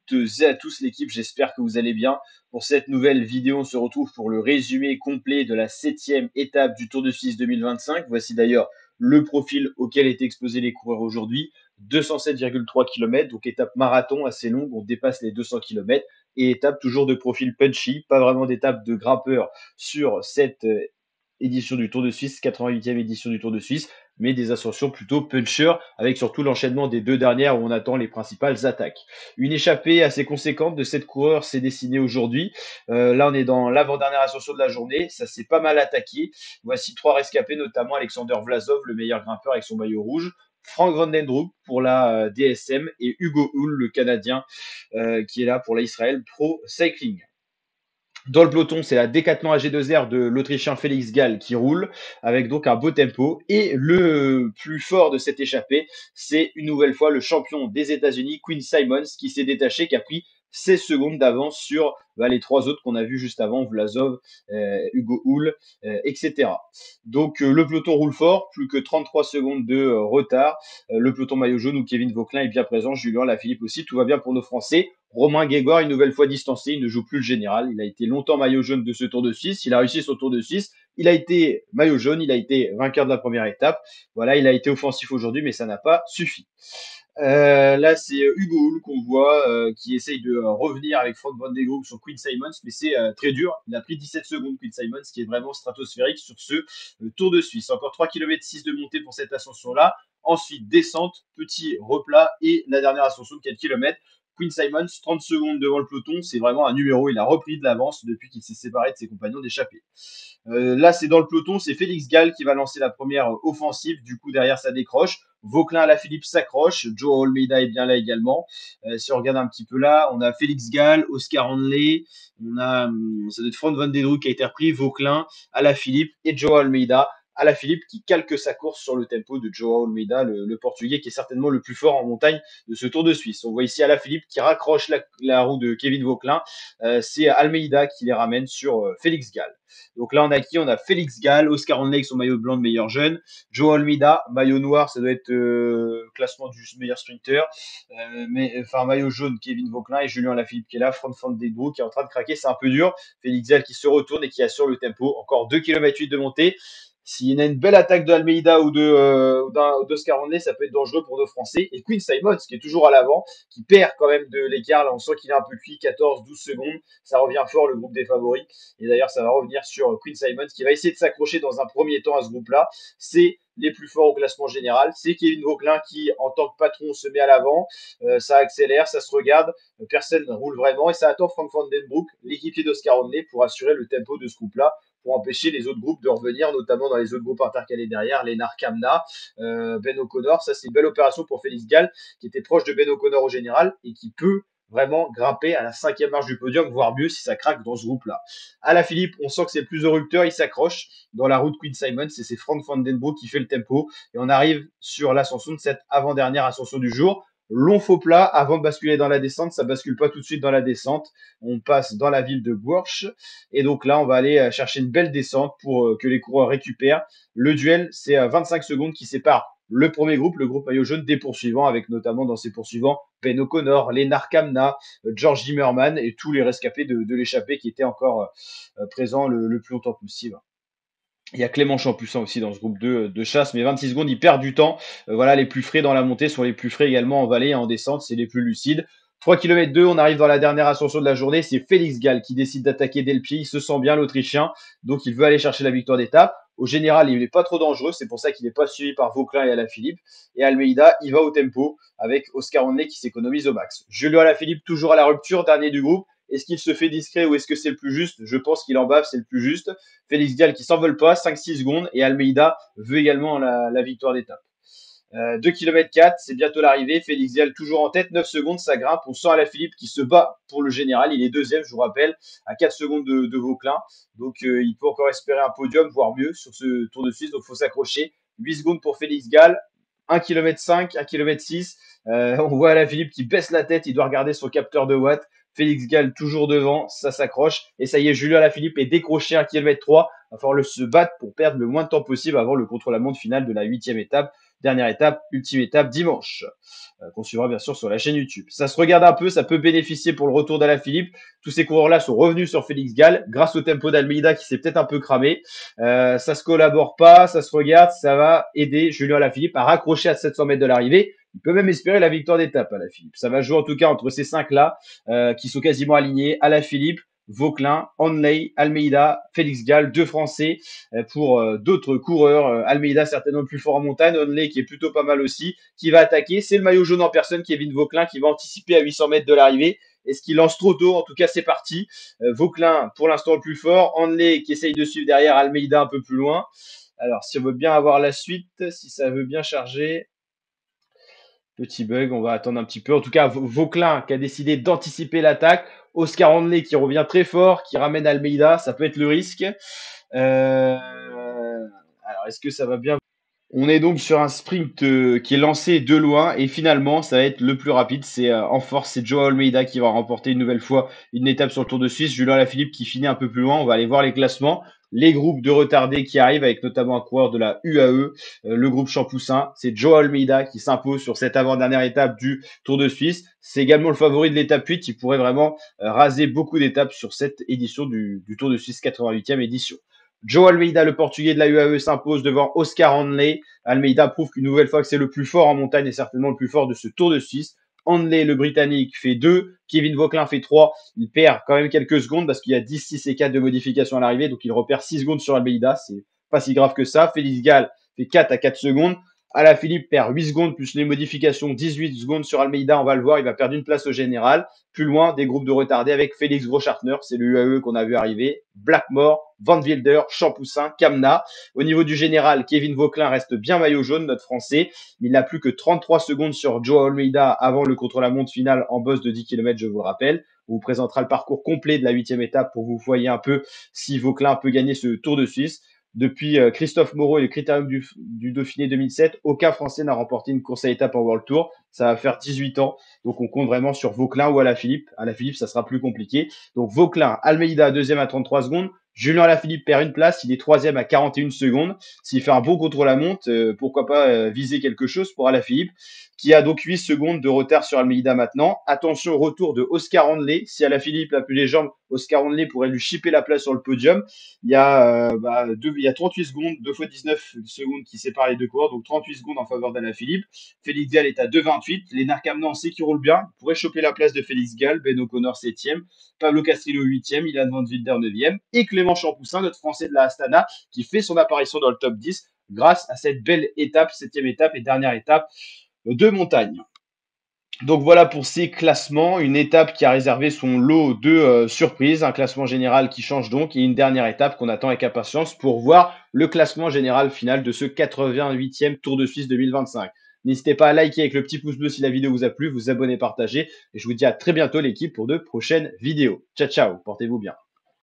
toutes et à tous l'équipe, j'espère que vous allez bien. Pour cette nouvelle vidéo, on se retrouve pour le résumé complet de la 7e étape du Tour de Suisse 2025. Voici d'ailleurs le profil auquel étaient exposés les coureurs aujourd'hui. 207,3 km, donc étape marathon assez longue, on dépasse les 200 km, et étape toujours de profil punchy, pas vraiment d'étape de grimpeur sur cette édition du Tour de Suisse, 88e édition du Tour de Suisse, mais des ascensions plutôt puncher, avec surtout l'enchaînement des deux dernières où on attend les principales attaques. Une échappée assez conséquente de 7 coureurs s'est dessinée aujourd'hui. Là, on est dans l'avant-dernière ascension de la journée, ça s'est pas mal attaqué. Voici 3 rescapés, notamment Alexander Vlasov, le meilleur grimpeur avec son maillot rouge, Frank Vandenbroek pour la DSM et Hugo Hull, le Canadien, qui est là pour la Israel Pro Cycling. Dans le peloton, c'est la Decathlon AG2R de l'Autrichien Félix Gall qui roule avec donc un beau tempo. Et le plus fort de cette échappée, c'est une nouvelle fois le champion des États-Unis, Quinn Simmons, qui s'est détaché, qui a pris 16 secondes d'avance sur les trois autres qu'on a vus juste avant, Vlasov, Hugo Hull, etc. Donc le peloton roule fort, plus que 33 secondes de retard. Le peloton maillot jaune où Kevin Vauquelin est bien présent, Julien Lafilippe aussi, tout va bien pour nos Français. Romain Guéguard, une nouvelle fois distancé, il ne joue plus le général. Il a été longtemps maillot jaune de ce Tour de Suisse. Il a réussi son Tour de Suisse. Il a été maillot jaune, il a été vainqueur de la première étape. Voilà, il a été offensif aujourd'hui, mais ça n'a pas suffi. Là, c'est Hugo Hull qu'on voit qui essaye de revenir avec Frank Van de Grove sur Quinn Simmons, mais c'est très dur. Il a pris 17 secondes, Quinn Simmons, qui est vraiment stratosphérique sur ce Tour de Suisse. Encore 3 km 6 de montée pour cette ascension-là. Ensuite, descente, petit replat et la dernière ascension de 4 km. Quinn Simmons, 30 secondes devant le peloton, c'est vraiment un numéro. Il a repris de l'avance depuis qu'il s'est séparé de ses compagnons d'échappée. Là, c'est dans le peloton, c'est Félix Gall qui va lancer la première offensive. Du coup, derrière, ça décroche. Vauquelin à la Philippe s'accroche. Joe Almeida est bien là également. Si on regarde un petit peu là, on a Félix Gall, Oscar Hanley, on a ça doit être Frank Van Den Broek qui a été repris, Vauquelin à la Philippe et Joe Almeida à la Philippe qui calque sa course sur le tempo de Joao Almeida, le Portugais qui est certainement le plus fort en montagne de ce Tour de Suisse. On voit ici à la Philippe qui raccroche la roue de Kevin Vauquelin. C'est Almeida qui les ramène sur Félix Gall. Donc là, on a qui? On a Félix Gall, Oscar Hanley avec son maillot blanc de meilleur jeune, Joe Almeida, maillot noir, ça doit être classement du meilleur sprinter, enfin maillot jaune, Kevin Vauquelin et Julien Lafilippe qui est là, Frank Van Den Broek qui est en train de craquer, c'est un peu dur. Félix Gall qui se retourne et qui assure le tempo, encore 2 km 8 de montée. S'il y a une belle attaque de Almeida ou d'Oscar Hanley, ça peut être dangereux pour nos Français. Et Quinn Simmons, qui est toujours à l'avant, qui perd quand même de l'écart. Là, on sent qu'il est un peu cuit, 14-12 secondes. Ça revient fort, le groupe des favoris. Et d'ailleurs, ça va revenir sur Quinn Simmons, qui va essayer de s'accrocher dans un premier temps à ce groupe-là. C'est les plus forts au classement général. C'est Kevin Vauquelin qui, en tant que patron, se met à l'avant. Ça accélère, ça se regarde. Personne ne roule vraiment. Et ça attend Frank Van Den Broek, l'équipier d'Oscar Hanley, pour assurer le tempo de ce groupe-là, pour empêcher les autres groupes de revenir, notamment dans les autres groupes intercalés derrière, Lennart Kamna, Ben O'Connor. Ça, c'est une belle opération pour Félix Gall, qui était proche de Ben O'Connor au général et qui peut vraiment grimper à la 5e marche du podium, voire mieux si ça craque dans ce groupe-là. À la Philippe, on sent que c'est le plus érupteur, il s'accroche dans la route Quinn Simmons et c'est Frank Van Den Broek qui fait le tempo. Et on arrive sur l'ascension de cette avant-dernière ascension du jour. Long faux plat avant de basculer dans la descente, ça bascule pas tout de suite dans la descente. On passe dans la ville de Bourges et donc là on va aller chercher une belle descente pour que les coureurs récupèrent. Le duel, c'est 25 secondes qui séparent le premier groupe, le groupe maillot jaune, des poursuivants, avec notamment dans ces poursuivants Ben O'Connor, Lennart Kamna, George Zimmerman et tous les rescapés de l'échappée qui étaient encore présents le plus longtemps possible. Il y a Clément Champuissant aussi dans ce groupe de chasse, mais 26 secondes, il perd du temps. Voilà, les plus frais dans la montée sont les plus frais également en vallée et en descente, c'est les plus lucides. 3 km 2, on arrive dans la dernière ascension de la journée, c'est Félix Gall qui décide d'attaquer dès le pied, il se sent bien l'Autrichien, donc il veut aller chercher la victoire d'étape. Au général, il n'est pas trop dangereux, c'est pour ça qu'il n'est pas suivi par Vauquelin et Alaphilippe. Et Almeida, il va au tempo avec Oscar Hanley qui s'économise au max. Julio Alaphilippe toujours à la rupture, dernier du groupe. Est-ce qu'il se fait discret ou est-ce que c'est le plus juste? Je pense qu'il en bave, c'est le plus juste. Félix Gall qui s'envole pas, 5-6 secondes. Et Almeida veut également la victoire d'étape. 2 km 4, c'est bientôt l'arrivée. Félix Gall toujours en tête, 9 secondes, ça grimpe. On sent Alaphilippe qui se bat pour le général. Il est deuxième, je vous rappelle, à 4 secondes de Vauquelin. Donc il peut encore espérer un podium, voire mieux sur ce Tour de Suisse. Donc il faut s'accrocher. 8 secondes pour Félix Gall. 1 km 5, 1 km 6. On voit Alaphilippe qui baisse la tête, il doit regarder son capteur de watts. Félix Gall toujours devant, ça s'accroche. Et ça y est, Julien Alaphilippe est décroché à 1 km 3. Il va falloir se battre pour perdre le moins de temps possible avant le contre-la-montre final de la 8e étape Dernière étape, ultime étape dimanche, qu'on suivra bien sûr sur la chaîne YouTube. Ça se regarde un peu, ça peut bénéficier pour le retour d'Alaphilippe. Tous ces coureurs-là sont revenus sur Félix Gall grâce au tempo d'Almeida qui s'est peut-être un peu cramé. Ça se collabore pas, ça se regarde, ça va aider Julien Alaphilippe à raccrocher à 700 mètres de l'arrivée. Il peut même espérer la victoire d'étape, Alaphilippe. Ça va jouer en tout cas entre ces cinq-là qui sont quasiment alignés. Alaphilippe, Vauclin, Hanley, Almeida, Félix Gall, deux Français. Pour d'autres coureurs, Almeida certainement le plus fort en montagne, Hanley qui est plutôt pas mal aussi, qui va attaquer. C'est le maillot jaune en personne, Kevin Vauclin, qui va anticiper à 800 mètres de l'arrivée. Est-ce qu'il lance trop tôt? En tout cas, c'est parti. Vauclin, pour l'instant, le plus fort. Hanley qui essaye de suivre derrière Almeida un peu plus loin. Alors, si on veut bien avoir la suite, si ça veut bien charger, petit bug, on va attendre un petit peu. En tout cas, Vauclin qui a décidé d'anticiper l'attaque. Oscar Hanley qui revient très fort, qui ramène Almeida, ça peut être le risque. Alors, est-ce que ça va bien? On est donc sur un sprint qui est lancé de loin et finalement ça va être le plus rapide. C'est en force, c'est Joao Almeida qui va remporter une nouvelle fois une étape sur le Tour de Suisse. Julien Alaphilippe qui finit un peu plus loin. On va aller voir les classements, les groupes de retardés qui arrivent avec notamment un coureur de la UAE, le groupe Champoussin. C'est Joao Almeida qui s'impose sur cette avant-dernière étape du Tour de Suisse. C'est également le favori de l'étape 8. Il pourrait vraiment raser beaucoup d'étapes sur cette édition du Tour de Suisse, 88e édition. Joao Almeida, le portugais de la UAE, s'impose devant Oscar Hanley. Almeida prouve qu'une nouvelle fois que c'est le plus fort en montagne et certainement le plus fort de ce Tour de Suisse. Hanley, le Britannique, fait 2. Kevin Vauclin fait 3. Il perd quand même quelques secondes parce qu'il y a 10, 6 et 4 de modification à l'arrivée. Donc il repère 6 secondes sur Almeida. C'est pas si grave que ça. Félix Gall fait 4 à 4 secondes. Alaphilippe perd 8 secondes plus les modifications, 18 secondes sur Almeida. On va le voir, il va perdre une place au général. Plus loin, des groupes de retardés avec Félix Groschartner, c'est le UAE qu'on a vu arriver, Blackmore, Van Wilder, Champoussin, Kamna. Au niveau du général, Kevin Vauclin reste bien maillot jaune, notre français. Il n'a plus que 33 secondes sur Joao Almeida avant le contre-la-montre final en bosse de 10 km, je vous le rappelle. On vous présentera le parcours complet de la 8e étape pour que vous voyez un peu si Vauclin peut gagner ce Tour de Suisse. Depuis Christophe Moreau et le Critérium du Dauphiné 2007, aucun Français n'a remporté une course à étapes en World Tour. Ça va faire 18 ans. Donc, on compte vraiment sur Vauclin ou Alaphilippe. Alaphilippe, ça sera plus compliqué. Donc, Vauclin, Almeida, deuxième à 33 secondes. Julien Alaphilippe perd une place. Il est troisième à 41 secondes. S'il fait un bon contre-la-montre, pourquoi pas viser quelque chose pour Alaphilippe, qui a donc 8 secondes de retard sur Almeida maintenant. Attention au retour de Oscar Hanley. Si Alaphilippe a plus les jambes, Oscar Hanley pourrait lui chipper la place sur le podium. Il y a 38 secondes, 2 fois 19 secondes qui séparent les deux coureurs, donc 38 secondes en faveur d'Alaphilippe. Félix Gall est à 2,28. Les Narcamnan, on sait qu'il roule bien. Il pourrait choper la place de Félix Gall. Ben O'Connor 7e. Pablo Castrillo 8e. Ilan Van Wilder 9e. Et Clément Champoussin, notre Français de la Astana, qui fait son apparition dans le top 10 grâce à cette belle étape, 7e étape et dernière étape de montagne. Donc voilà pour ces classements, une étape qui a réservé son lot de surprises, un classement général qui change donc et une dernière étape qu'on attend avec impatience pour voir le classement général final de ce 88e Tour de Suisse 2025. N'hésitez pas à liker avec le petit pouce bleu si la vidéo vous a plu, vous abonner, partager et je vous dis à très bientôt l'équipe pour de prochaines vidéos. Ciao ciao, portez-vous bien.